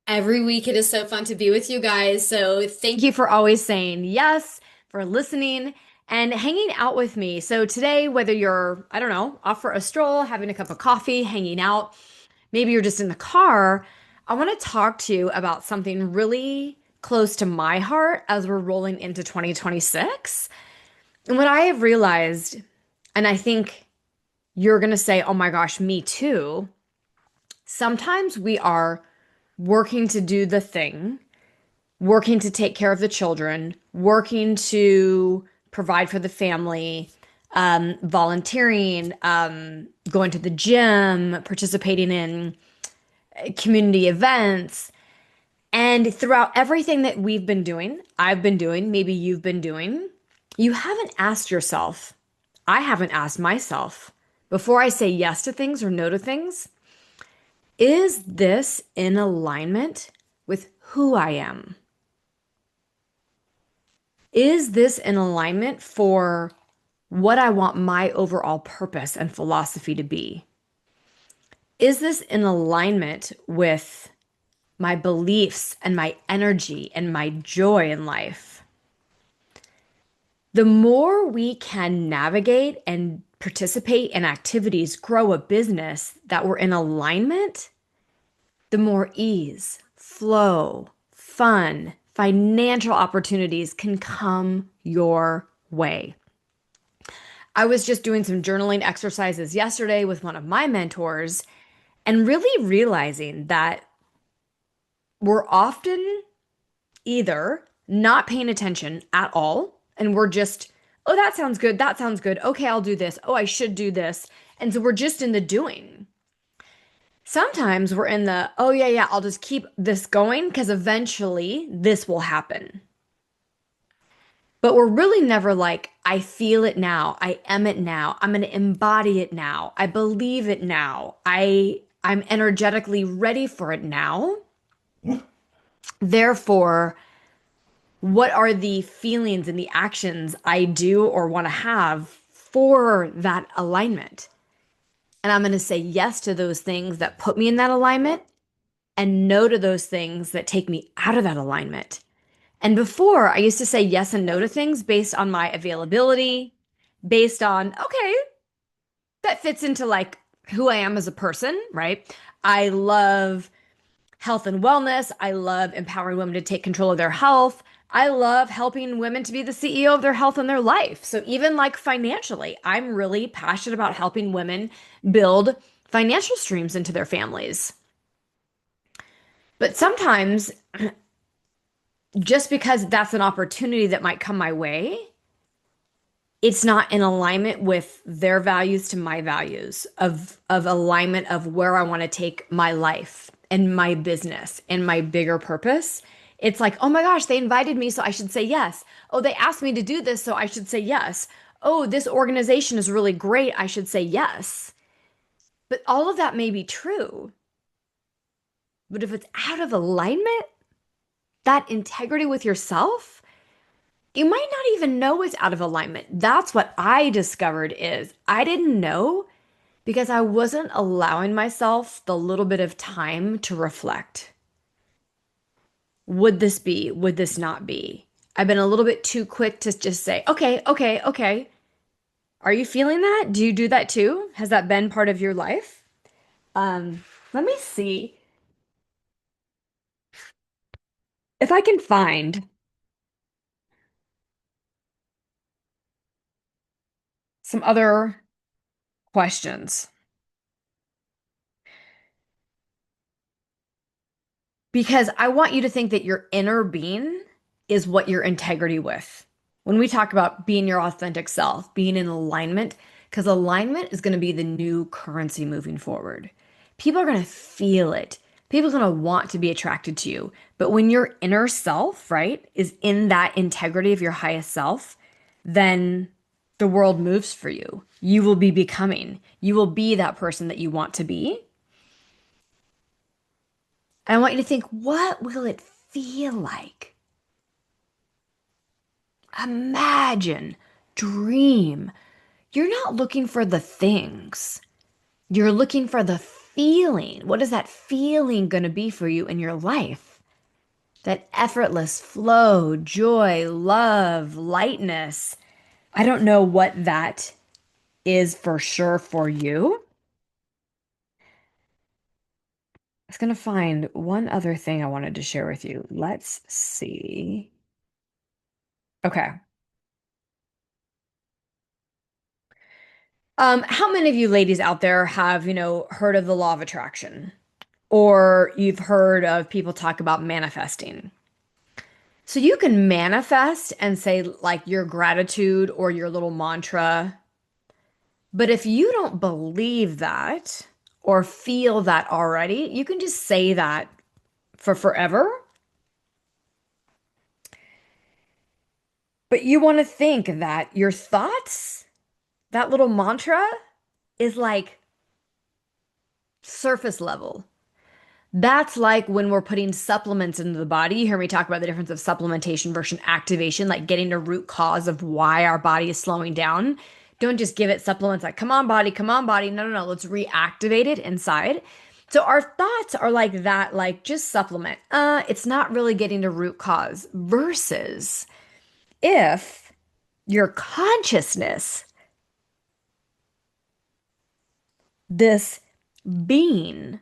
Every week it is so fun to be with you guys. So thank you for always saying yes, for listening and hanging out with me. So today, whether you're, I don't know, off for a stroll, having a cup of coffee, hanging out, maybe you're just in the car, I want to talk to you about something really close to my heart as we're rolling into 2026. And what I have realized, and I think you're going to say, oh my gosh, me too. Sometimes we are working to do the thing, working to take care of the children, working to provide for the family, volunteering, going to the gym, participating in community events. And throughout everything that we've been doing, I've been doing, maybe you've been doing, you haven't asked yourself, I haven't asked myself, before I say yes to things or no to things, is this in alignment with who I am? Is this in alignment for what I want my overall purpose and philosophy to be? Is this in alignment with my beliefs and my energy and my joy in life? The more we can navigate and participate in activities, grow a business that we're in alignment, the more ease, flow, fun, financial opportunities can come your way. I was just doing some journaling exercises yesterday with one of my mentors and really realizing that we're often either not paying attention at all and we're just, oh, that sounds good. That sounds good. Okay, I'll do this. Oh, I should do this. And so we're just in the doing. Sometimes we're in the, oh, yeah, yeah, I'll just keep this going because eventually this will happen. But we're really never like, I feel it now. I am it now. I'm going to embody it now. I believe it now. I'm energetically ready for it now. Therefore, what are the feelings and the actions I do or want to have for that alignment? And I'm going to say yes to those things that put me in that alignment and no to those things that take me out of that alignment. And before, I used to say yes and no to things based on my availability, based on, okay, that fits into like who I am as a person, right? I love health and wellness. I love empowering women to take control of their health. I love helping women to be the CEO of their health and their life. So even like financially, I'm really passionate about helping women build financial streams into their families. But sometimes just because that's an opportunity that might come my way, it's not in alignment with their values to my values of alignment of where I want to take my life and my business and my bigger purpose. It's like, oh my gosh, they invited me, so I should say yes. Oh, they asked me to do this, so I should say yes. Oh, this organization is really great. I should say yes. But all of that may be true. But if it's out of alignment, that integrity with yourself, you might not even know it's out of alignment. That's what I discovered is I didn't know because I wasn't allowing myself the little bit of time to reflect. Would this be? Would this not be? I've been a little bit too quick to just say, okay, okay, okay. Are you feeling that? Do you do that too? Has that been part of your life? Let me see if I can find some other questions because I want you to think that your inner being is what your integrity with. When we talk about being your authentic self, being in alignment, because alignment is going to be the new currency moving forward. People are going to feel it. People are going to want to be attracted to you. But when your inner self, right, is in that integrity of your highest self, then the world moves for you. You will be becoming. You will be that person that you want to be. And I want you to think, what will it feel like? Imagine, dream. You're not looking for the things. You're looking for the feeling? What is that feeling going to be for you in your life? That effortless flow, joy, love, lightness. I don't know what that is for sure for you. I was going to find one other thing I wanted to share with you. Let's see. Okay. How many of you ladies out there have, heard of the law of attraction? Or you've heard of people talk about manifesting? So you can manifest and say like your gratitude or your little mantra. But if you don't believe that or feel that already, you can just say that for forever. But you want to think that your thoughts, that little mantra is like surface level. That's like when we're putting supplements into the body. You hear me talk about the difference of supplementation versus activation, like getting to root cause of why our body is slowing down. Don't just give it supplements like, come on, body, come on, body. No, no, no. Let's reactivate it inside. So our thoughts are like that, like just supplement. It's not really getting to root cause versus if your consciousness, this being,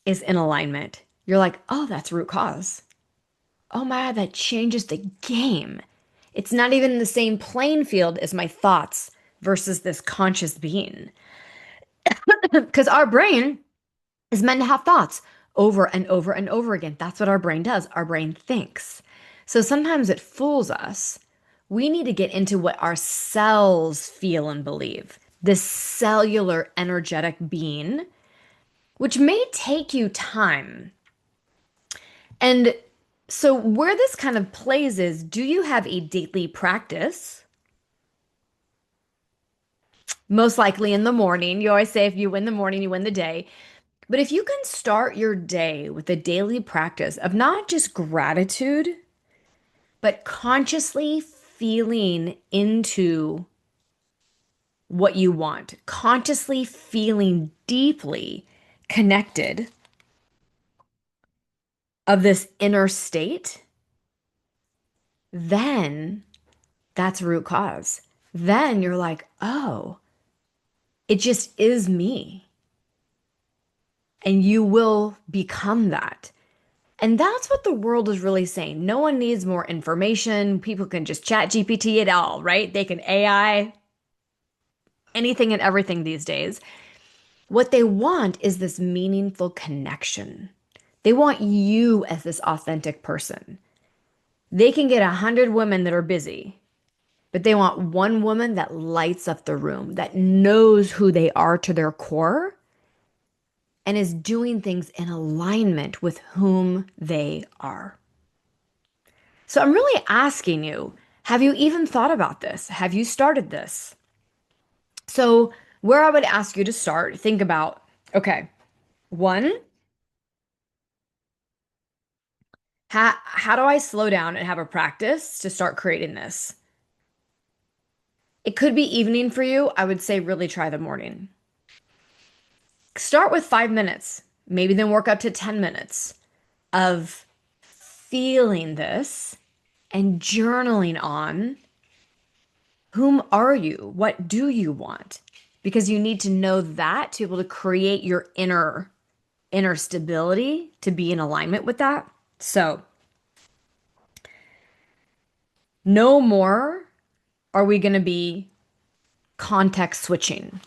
is in alignment. You're like, oh, that's root cause. Oh my God, that changes the game. It's not even in the same playing field as my thoughts versus this conscious being. Because our brain is meant to have thoughts over and over and over again. That's what our brain does. Our brain thinks. So sometimes it fools us. We need to get into what our cells feel and believe. This cellular energetic being, which may take you time. And so, where this kind of plays is, do you have a daily practice? Most likely in the morning. You always say if you win the morning, you win the day. But if you can start your day with a daily practice of not just gratitude, but consciously feeling into what you want, consciously feeling deeply connected of this inner state, then that's root cause. Then you're like, oh, it just is me. And you will become that. And that's what the world is really saying. No one needs more information. People can just chat GPT it all, right? They can AI anything and everything these days. What they want is this meaningful connection. They want you as this authentic person. They can get 100 women that are busy, but they want one woman that lights up the room, that knows who they are to their core and is doing things in alignment with whom they are. So I'm really asking you, have you even thought about this? Have you started this? So, where I would ask you to start, think about, okay, one, how do I slow down and have a practice to start creating this? It could be evening for you. I would say really try the morning. Start with 5 minutes, maybe then work up to 10 minutes of feeling this and journaling on whom are you? What do you want? Because you need to know that to be able to create your inner stability to be in alignment with that. So, no more are we going to be context switching.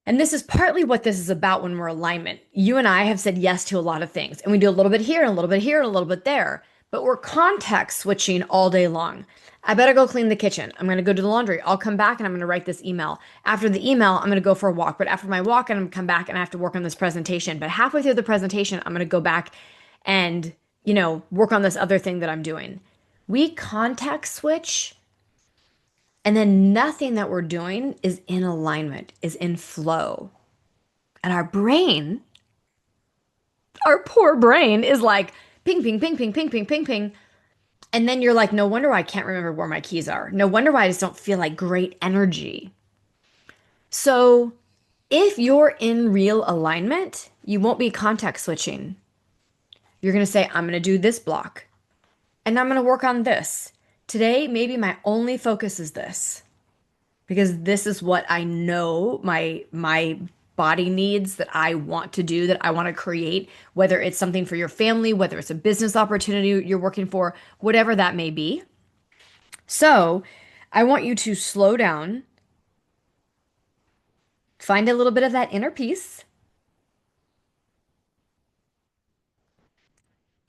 And this is partly what this is about when we're alignment. You and I have said yes to a lot of things, and we do a little bit here, and a little bit here, and a little bit there, but we're context switching all day long. I better go clean the kitchen. I'm going to go do the laundry. I'll come back and I'm going to write this email. After the email, I'm going to go for a walk. But after my walk, I'm going to come back and I have to work on this presentation. But halfway through the presentation, I'm going to go back and, work on this other thing that I'm doing. We context switch, and then nothing that we're doing is in alignment, is in flow. And our brain, our poor brain, is like ping, ping, ping, ping, ping, ping, ping, ping. And then you're like, no wonder why I can't remember where my keys are. No wonder why I just don't feel like great energy. So If you're in real alignment, you won't be context switching. You're going to say, I'm going to do this block and I'm going to work on this. Today, maybe my only focus is this because this is what I know my body needs that I want to do, that I want to create, whether it's something for your family, whether it's a business opportunity you're working for, whatever that may be. So, I want you to slow down, find a little bit of that inner peace,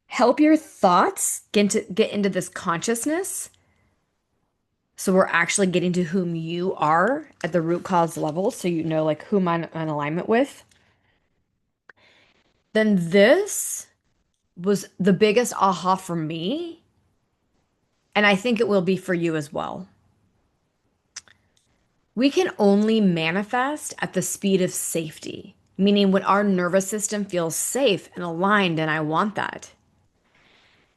help your thoughts get into this consciousness. So we're actually getting to whom you are at the root cause level, so you know like whom I'm in alignment with. Then this was the biggest aha for me, and I think it will be for you as well. We can only manifest at the speed of safety, meaning when our nervous system feels safe and aligned, and I want that.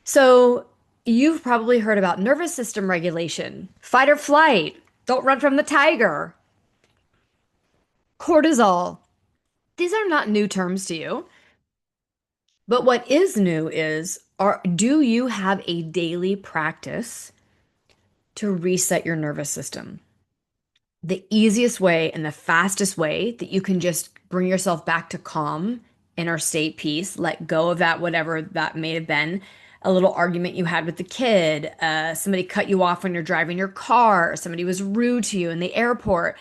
So, you've probably heard about nervous system regulation, fight or flight, don't run from the tiger, cortisol. These are not new terms to you. But what is new is, do you have a daily practice to reset your nervous system? The easiest way and the fastest way that you can just bring yourself back to calm, inner state peace, let go of that, whatever that may have been, a little argument you had with the kid, somebody cut you off when you're driving your car, somebody was rude to you in the airport.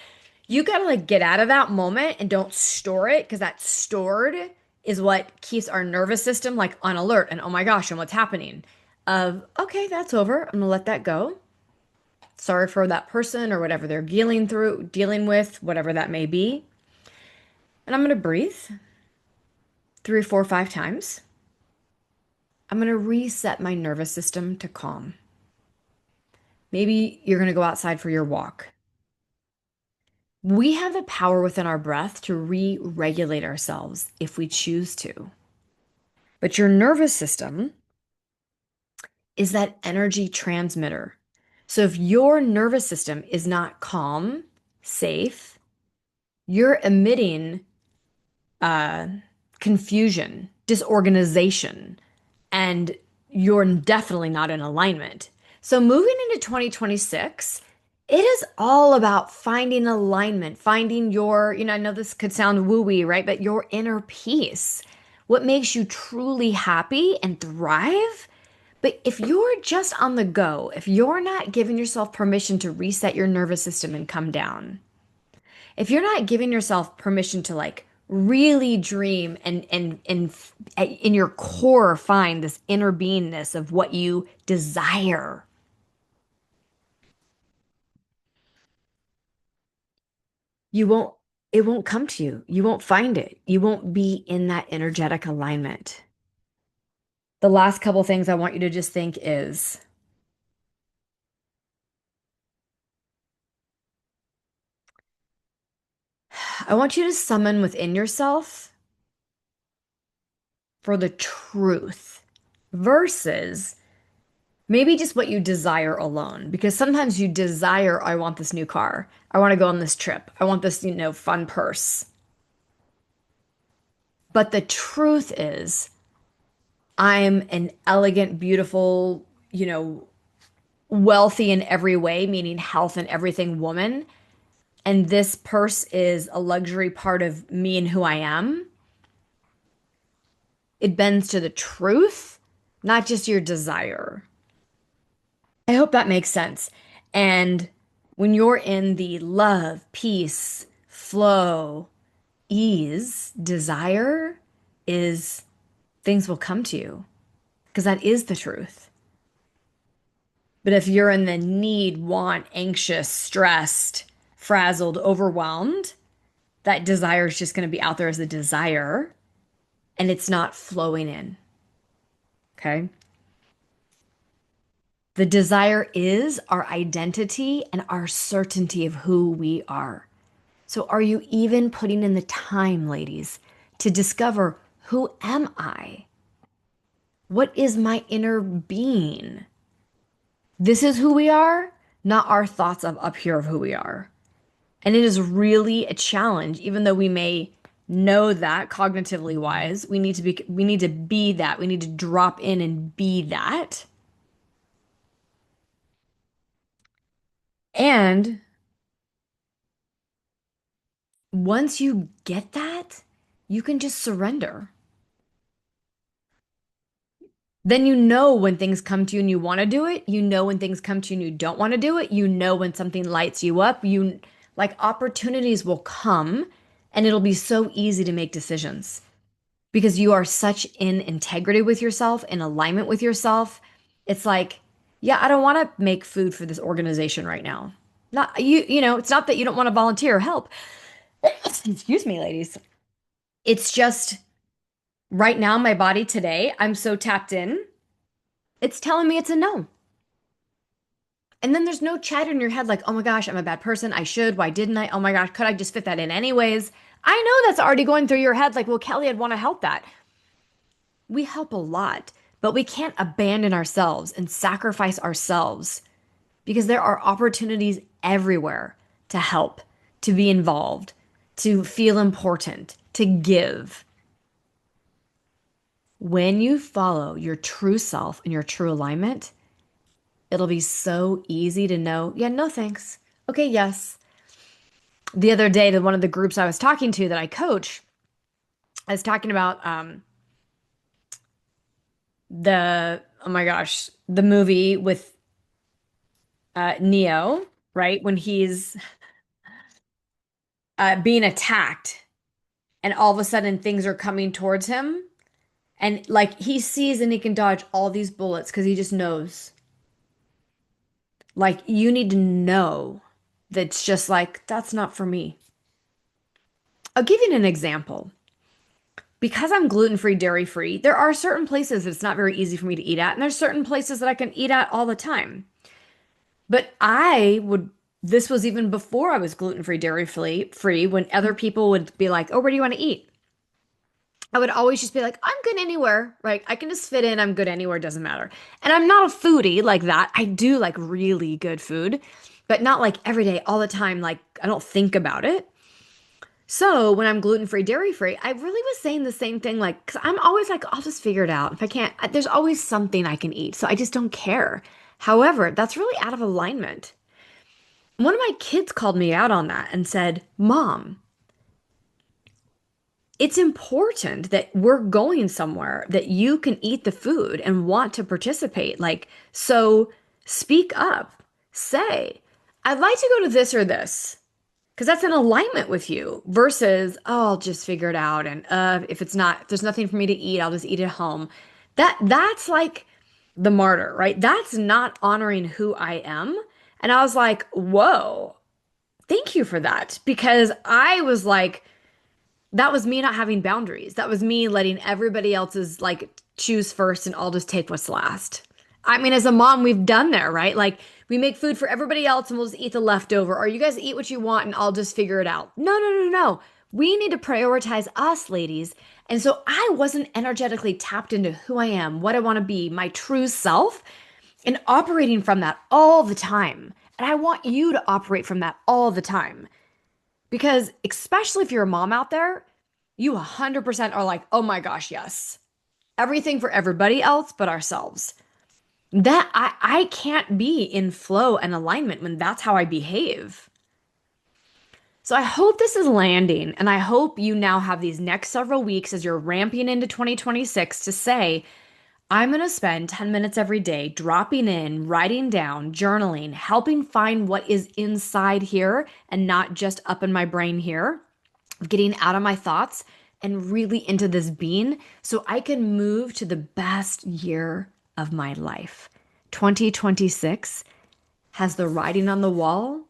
You gotta like get out of that moment and don't store it because that stored is what keeps our nervous system like on alert and oh my gosh, and what's happening? Of okay, that's over. I'm gonna let that go. Sorry for that person or whatever they're dealing with, whatever that may be. And I'm going to breathe 3, 4, 5 times. I'm going to reset my nervous system to calm. Maybe you're going to go outside for your walk. We have the power within our breath to re-regulate ourselves if we choose to. But your nervous system is that energy transmitter. So if your nervous system is not calm, safe, you're emitting uh, confusion, disorganization, and you're definitely not in alignment. So, moving into 2026, it is all about finding alignment, finding your, I know this could sound woo-wee, right? But your inner peace, what makes you truly happy and thrive. But if you're just on the go, if you're not giving yourself permission to reset your nervous system and come down, if you're not giving yourself permission to like really dream and in your core find this inner beingness of what you desire, you won't it won't come to you. You won't find it. You won't be in that energetic alignment. The last couple things I want you to just think is I want you to summon within yourself for the truth versus maybe just what you desire alone, because sometimes you desire, I want this new car. I want to go on this trip. I want this, fun purse. But the truth is, I'm an elegant, beautiful, wealthy in every way, meaning health and everything woman. And this purse is a luxury part of me and who I am. It bends to the truth, not just your desire. I hope that makes sense. And when you're in the love, peace, flow, ease, desire, is things will come to you because that is the truth. But if you're in the need, want, anxious, stressed, frazzled, overwhelmed, that desire is just going to be out there as a desire and it's not flowing in. Okay. The desire is our identity and our certainty of who we are. So, are you even putting in the time, ladies, to discover who am I? What is my inner being? This is who we are, not our thoughts of up here of who we are. And it is really a challenge, even though we may know that cognitively wise, we need to be that. We need to drop in and be that. And once you get that, you can just surrender. Then you know when things come to you and you want to do it. You know when things come to you and you don't want to do it. You know when something lights you up. You like opportunities will come and it'll be so easy to make decisions because you are such in integrity with yourself, in alignment with yourself. It's like, yeah, I don't want to make food for this organization right now. Not you know, it's not that you don't want to volunteer or help. Excuse me, ladies. It's just right now, my body today, I'm so tapped in. It's telling me it's a no. And then there's no chatter in your head like, oh my gosh, I'm a bad person. I should. Why didn't I? Oh my gosh, could I just fit that in anyways? I know that's already going through your head. Like, well, Kellie, I'd want to help that. We help a lot, but we can't abandon ourselves and sacrifice ourselves because there are opportunities everywhere to help, to be involved, to feel important, to give. When you follow your true self and your true alignment, it'll be so easy to know, yeah, no thanks. Okay, yes. The other day, one of the groups I was talking to that I coach, I was talking about the, oh my gosh, the movie with Neo, right? When he's being attacked and all of a sudden things are coming towards him. And like he sees and he can dodge all these bullets because he just knows. Like you need to know that's just like, that's not for me. I'll give you an example. Because I'm gluten-free, dairy-free, there are certain places that it's not very easy for me to eat at, and there's certain places that I can eat at all the time. But this was even before I was gluten-free, dairy-free, when other people would be like, oh, where do you want to eat? I would always just be like, I'm good anywhere, right? I can just fit in. I'm good anywhere. Doesn't matter. And I'm not a foodie like that. I do like really good food, but not like every day, all the time. Like I don't think about it. So when I'm gluten free, dairy free, I really was saying the same thing. Like, because I'm always like, I'll just figure it out. If I can't, there's always something I can eat. So I just don't care. However, that's really out of alignment. One of my kids called me out on that and said, Mom, it's important that we're going somewhere that you can eat the food and want to participate. Like, so speak up, say, I'd like to go to this or this. Because that's in alignment with you versus, oh, I'll just figure it out. And if there's nothing for me to eat, I'll just eat at home. That's like the martyr, right? That's not honoring who I am. And I was like, whoa, thank you for that. Because I was like, that was me not having boundaries. That was me letting everybody else's like choose first and I'll just take what's last. I mean, as a mom, we've done there, right? Like we make food for everybody else and we'll just eat the leftover, or you guys eat what you want and I'll just figure it out. No, no, no, no. We need to prioritize us, ladies. And so I wasn't energetically tapped into who I am, what I want to be, my true self, and operating from that all the time. And I want you to operate from that all the time. Because especially if you're a mom out there, you 100% are like, oh my gosh, yes. Everything for everybody else but ourselves. That I can't be in flow and alignment when that's how I behave. So I hope this is landing, and I hope you now have these next several weeks as you're ramping into 2026 to say, I'm going to spend 10 minutes every day dropping in, writing down, journaling, helping find what is inside here and not just up in my brain here, getting out of my thoughts and really into this being so I can move to the best year of my life. 2026 has the writing on the wall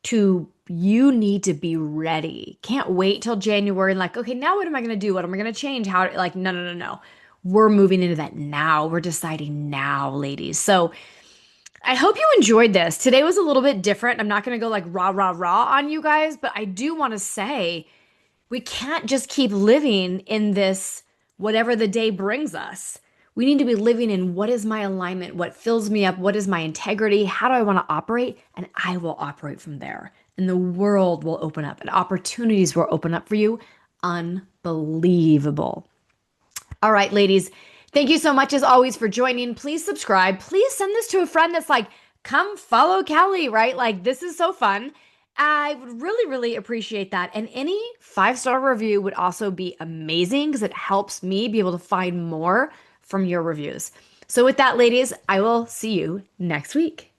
to you need to be ready. Can't wait till January and like, okay, now what am I going to do? What am I going to change? How, like, no, no, no, no. We're moving into that now. We're deciding now, ladies. So I hope you enjoyed this. Today was a little bit different. I'm not going to go like rah, rah, rah on you guys, but I do want to say we can't just keep living in this whatever the day brings us. We need to be living in what is my alignment, what fills me up, what is my integrity, how do I want to operate, and I will operate from there. and the world will open up and opportunities will open up for you. Unbelievable. All right, ladies, thank you so much as always for joining. Please subscribe. Please send this to a friend that's like, come follow Kellie, right? Like, this is so fun. I would really, really appreciate that. And any 5-star review would also be amazing because it helps me be able to find more from your reviews. So, with that, ladies, I will see you next week.